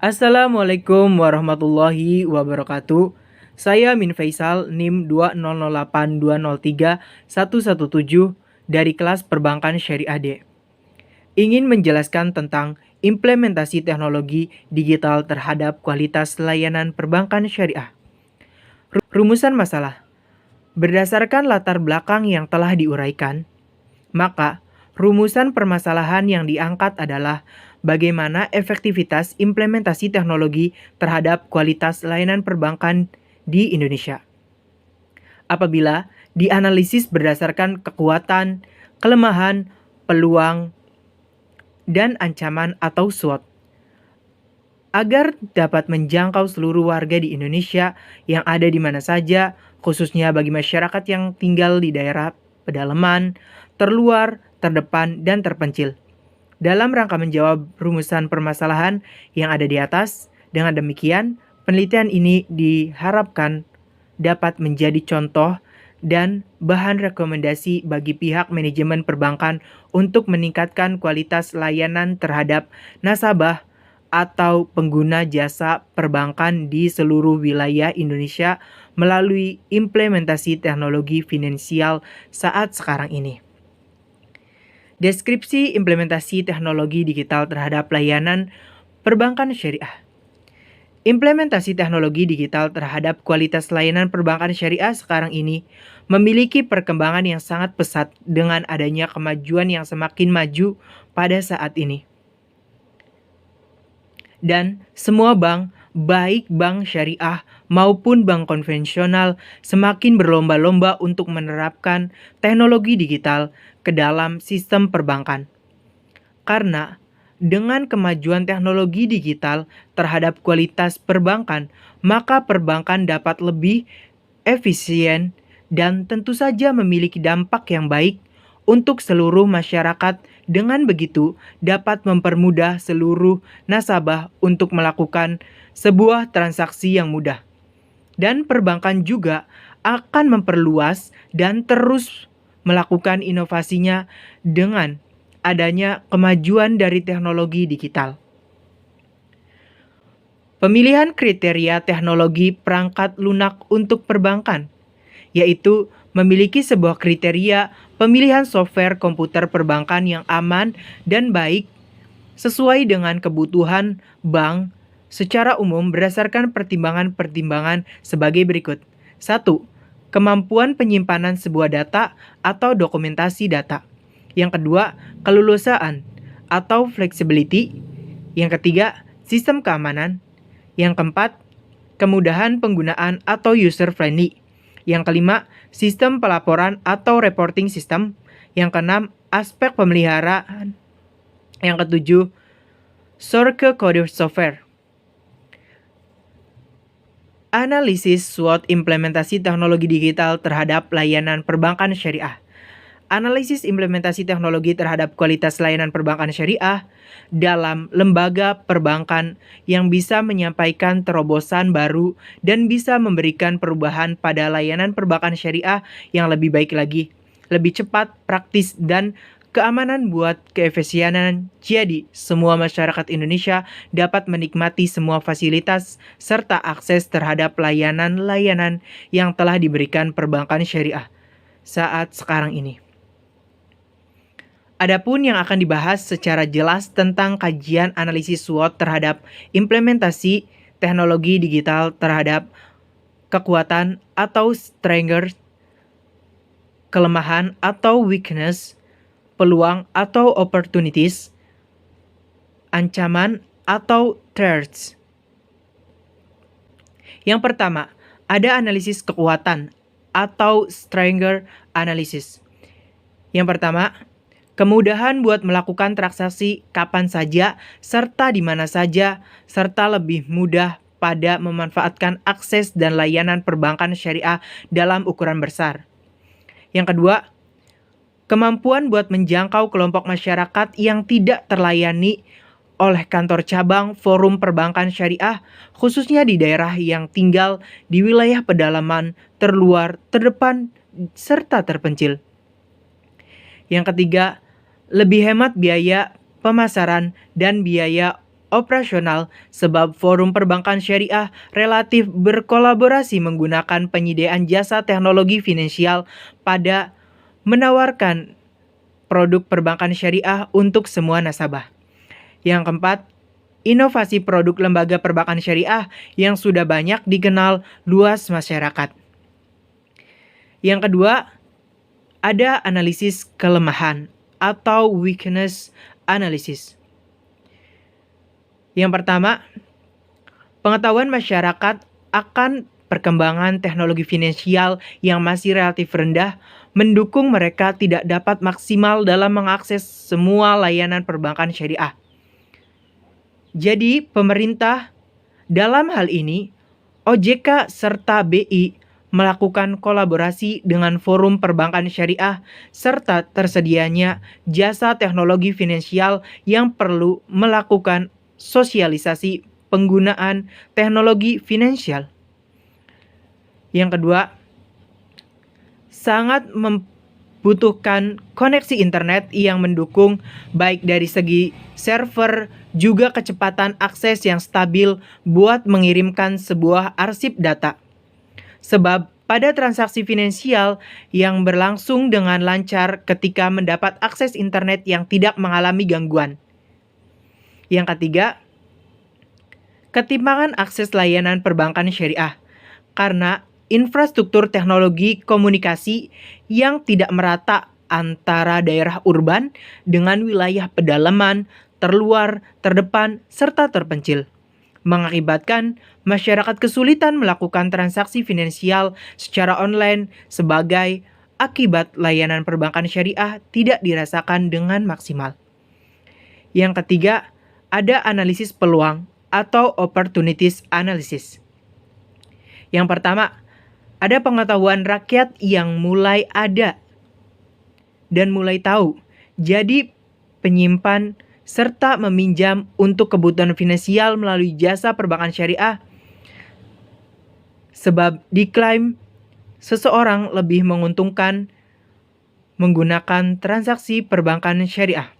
Assalamualaikum warahmatullahi wabarakatuh. Saya Min Faisal, NIM 20082031117 dari kelas Perbankan Syariah D. Ingin menjelaskan tentang implementasi teknologi digital terhadap kualitas layanan perbankan syariah. Rumusan masalah. Berdasarkan latar belakang yang telah diuraikan, maka rumusan permasalahan yang diangkat adalah bagaimana efektivitas implementasi teknologi terhadap kualitas layanan perbankan di Indonesia. Apabila dianalisis berdasarkan kekuatan, kelemahan, peluang, dan ancaman atau SWOT, agar dapat menjangkau seluruh warga di Indonesia yang ada di mana saja, khususnya bagi masyarakat yang tinggal di daerah pedalaman, terluar, terdepan, dan terpencil. Dalam rangka menjawab rumusan permasalahan yang ada di atas, dengan demikian, penelitian ini diharapkan dapat menjadi contoh dan bahan rekomendasi bagi pihak manajemen perbankan untuk meningkatkan kualitas layanan terhadap nasabah atau pengguna jasa perbankan di seluruh wilayah Indonesia melalui implementasi teknologi finansial saat sekarang ini. Deskripsi implementasi teknologi digital terhadap layanan perbankan syariah. Implementasi teknologi digital terhadap kualitas layanan perbankan syariah sekarang ini memiliki perkembangan yang sangat pesat dengan adanya kemajuan yang semakin maju pada saat ini. Dan semua bank, baik bank syariah maupun bank konvensional, semakin berlomba-lomba untuk menerapkan teknologi digital ke dalam sistem perbankan. Karena dengan kemajuan teknologi digital terhadap kualitas perbankan, maka perbankan dapat lebih efisien dan tentu saja memiliki dampak yang baik untuk seluruh masyarakat. Dengan begitu, dapat mempermudah seluruh nasabah untuk melakukan sebuah transaksi yang mudah. Dan perbankan juga akan memperluas dan terus melakukan inovasinya dengan adanya kemajuan dari teknologi digital. Pemilihan kriteria teknologi perangkat lunak untuk perbankan, yaitu memiliki sebuah kriteria pemilihan software komputer perbankan yang aman dan baik sesuai dengan kebutuhan bank secara umum berdasarkan pertimbangan-pertimbangan sebagai berikut. 1. Kemampuan penyimpanan sebuah data atau dokumentasi data. Yang kedua, kelulusan atau flexibility. Yang ketiga, sistem keamanan. Yang keempat, kemudahan penggunaan atau user friendly. Yang kelima, sistem pelaporan atau reporting system. Yang keenam, aspek pemeliharaan. Yang ketujuh, source code software. Analisis SWOT implementasi teknologi digital terhadap layanan perbankan syariah. Analisis implementasi teknologi terhadap kualitas layanan perbankan syariah dalam lembaga perbankan yang bisa menyampaikan terobosan baru dan bisa memberikan perubahan pada layanan perbankan syariah yang lebih baik lagi, lebih cepat, praktis, dan keamanan buat keefisienan. Jadi, semua masyarakat Indonesia dapat menikmati semua fasilitas serta akses terhadap layanan-layanan yang telah diberikan perbankan syariah saat sekarang ini. Adapun yang akan dibahas secara jelas tentang kajian analisis SWOT terhadap implementasi teknologi digital terhadap kekuatan atau strengths, kelemahan atau weakness, peluang atau opportunities, ancaman atau threats. Yang pertama, ada analisis kekuatan atau strength analysis. Yang pertama, kemudahan buat melakukan transaksi kapan saja, serta di mana saja, serta lebih mudah pada memanfaatkan akses dan layanan perbankan syariah dalam ukuran besar. Yang kedua, kemampuan buat menjangkau kelompok masyarakat yang tidak terlayani oleh kantor cabang forum perbankan syariah, khususnya di daerah yang tinggal di wilayah pedalaman, terluar, terdepan, serta terpencil. Yang ketiga, lebih hemat biaya pemasaran dan biaya operasional sebab forum perbankan syariah relatif berkolaborasi menggunakan penyediaan jasa teknologi finansial pada menawarkan produk perbankan syariah untuk semua nasabah. Yang keempat, inovasi produk lembaga perbankan syariah yang sudah banyak dikenal luas masyarakat. Yang kedua, ada analisis kelemahan atau weakness analysis. Yang pertama, pengetahuan masyarakat akan perkembangan teknologi finansial yang masih relatif rendah mendukung mereka tidak dapat maksimal dalam mengakses semua layanan perbankan syariah. Jadi, pemerintah dalam hal ini, OJK serta BI melakukan kolaborasi dengan forum perbankan syariah serta tersedianya jasa teknologi finansial yang perlu melakukan sosialisasi penggunaan teknologi finansial. Yang kedua, sangat membutuhkan koneksi internet yang mendukung baik dari segi server juga kecepatan akses yang stabil buat mengirimkan sebuah arsip data. Sebab pada transaksi finansial yang berlangsung dengan lancar ketika mendapat akses internet yang tidak mengalami gangguan. Yang ketiga, ketimpangan akses layanan perbankan syariah karena infrastruktur teknologi komunikasi yang tidak merata antara daerah urban dengan wilayah pedalaman, terluar, terdepan, serta terpencil, mengakibatkan masyarakat kesulitan melakukan transaksi finansial secara online sebagai akibat layanan perbankan syariah tidak dirasakan dengan maksimal. Yang ketiga, ada analisis peluang atau opportunities analysis. Yang pertama, ada pengetahuan rakyat yang mulai ada dan mulai tahu, jadi penyimpan serta meminjam untuk kebutuhan finansial melalui jasa perbankan syariah. Sebab diklaim seseorang lebih menguntungkan menggunakan transaksi perbankan syariah.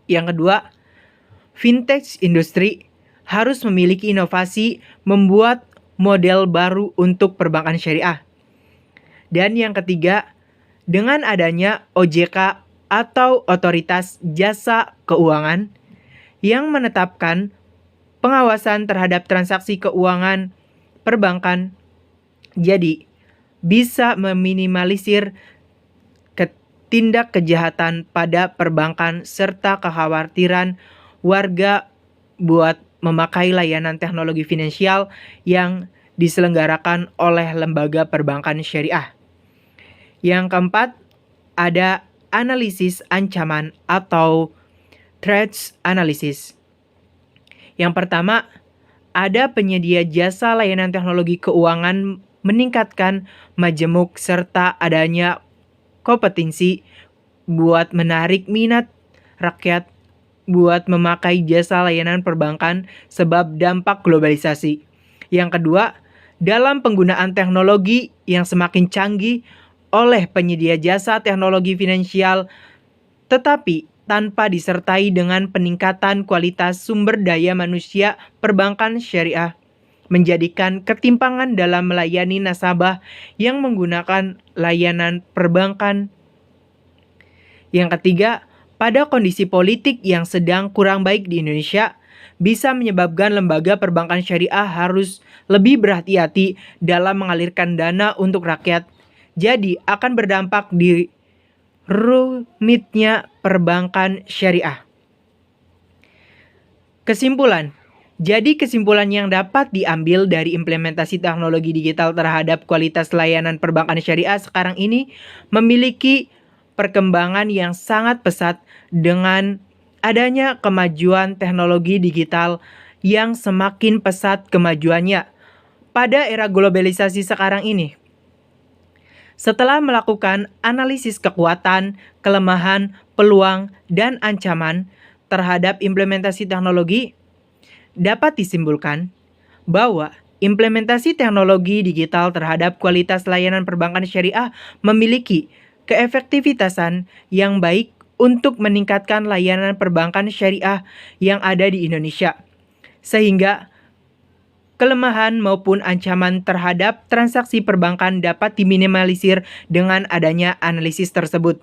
Yang kedua, fintech industri harus memiliki inovasi membuat model baru untuk perbankan syariah. Dan yang ketiga, dengan adanya OJK atau Otoritas Jasa Keuangan yang menetapkan pengawasan terhadap transaksi keuangan perbankan, jadi bisa meminimalisir tindak kejahatan pada perbankan serta kekhawatiran warga buat memakai layanan teknologi finansial yang diselenggarakan oleh lembaga perbankan syariah. Yang keempat, ada analisis ancaman atau threats analysis. Yang pertama, ada penyedia jasa layanan teknologi keuangan meningkatkan majemuk serta adanya kompetensi buat menarik minat rakyat buat memakai jasa layanan perbankan sebab dampak globalisasi. Yang kedua, dalam penggunaan teknologi yang semakin canggih oleh penyedia jasa teknologi finansial, tetapi tanpa disertai dengan peningkatan kualitas sumber daya manusia perbankan syariah, menjadikan ketimpangan dalam melayani nasabah yang menggunakan layanan perbankan. Yang ketiga, pada kondisi politik yang sedang kurang baik di Indonesia, bisa menyebabkan lembaga perbankan syariah harus lebih berhati-hati dalam mengalirkan dana untuk rakyat. Jadi, akan berdampak di rumitnya perbankan syariah. Kesimpulan. Jadi kesimpulan yang dapat diambil dari implementasi teknologi digital terhadap kualitas layanan perbankan syariah sekarang ini memiliki perkembangan yang sangat pesat dengan adanya kemajuan teknologi digital yang semakin pesat kemajuannya pada era globalisasi sekarang ini. Setelah melakukan analisis kekuatan, kelemahan, peluang, dan ancaman terhadap implementasi teknologi, dapat disimpulkan bahwa implementasi teknologi digital terhadap kualitas layanan perbankan syariah memiliki keefektivitasan yang baik untuk meningkatkan layanan perbankan syariah yang ada di Indonesia, sehingga kelemahan maupun ancaman terhadap transaksi perbankan dapat diminimalisir dengan adanya analisis tersebut.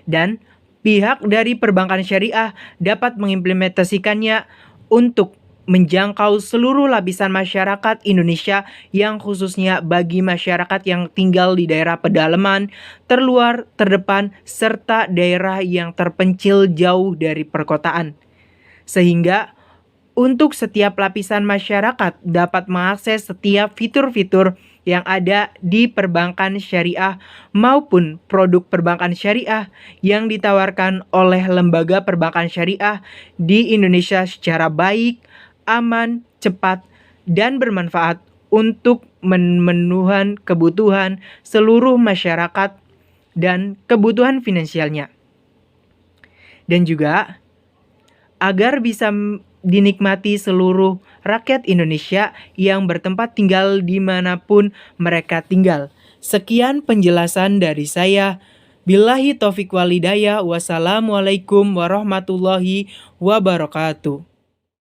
Dan pihak dari perbankan syariah dapat mengimplementasikannya untuk menjangkau seluruh lapisan masyarakat Indonesia yang khususnya bagi masyarakat yang tinggal di daerah pedalaman, terluar, terdepan, serta daerah yang terpencil jauh dari perkotaan. Sehingga untuk setiap lapisan masyarakat dapat mengakses setiap fitur-fitur yang ada di perbankan syariah maupun produk perbankan syariah yang ditawarkan oleh lembaga perbankan syariah di Indonesia secara baik, aman, cepat, dan bermanfaat untuk memenuhi kebutuhan seluruh masyarakat dan kebutuhan finansialnya. Dan juga agar bisa dinikmati seluruh rakyat Indonesia yang bertempat tinggal dimanapun mereka tinggal. Sekian penjelasan dari saya. Billahi taufiq walhidayah. Wassalamualaikum warahmatullahi wabarakatuh.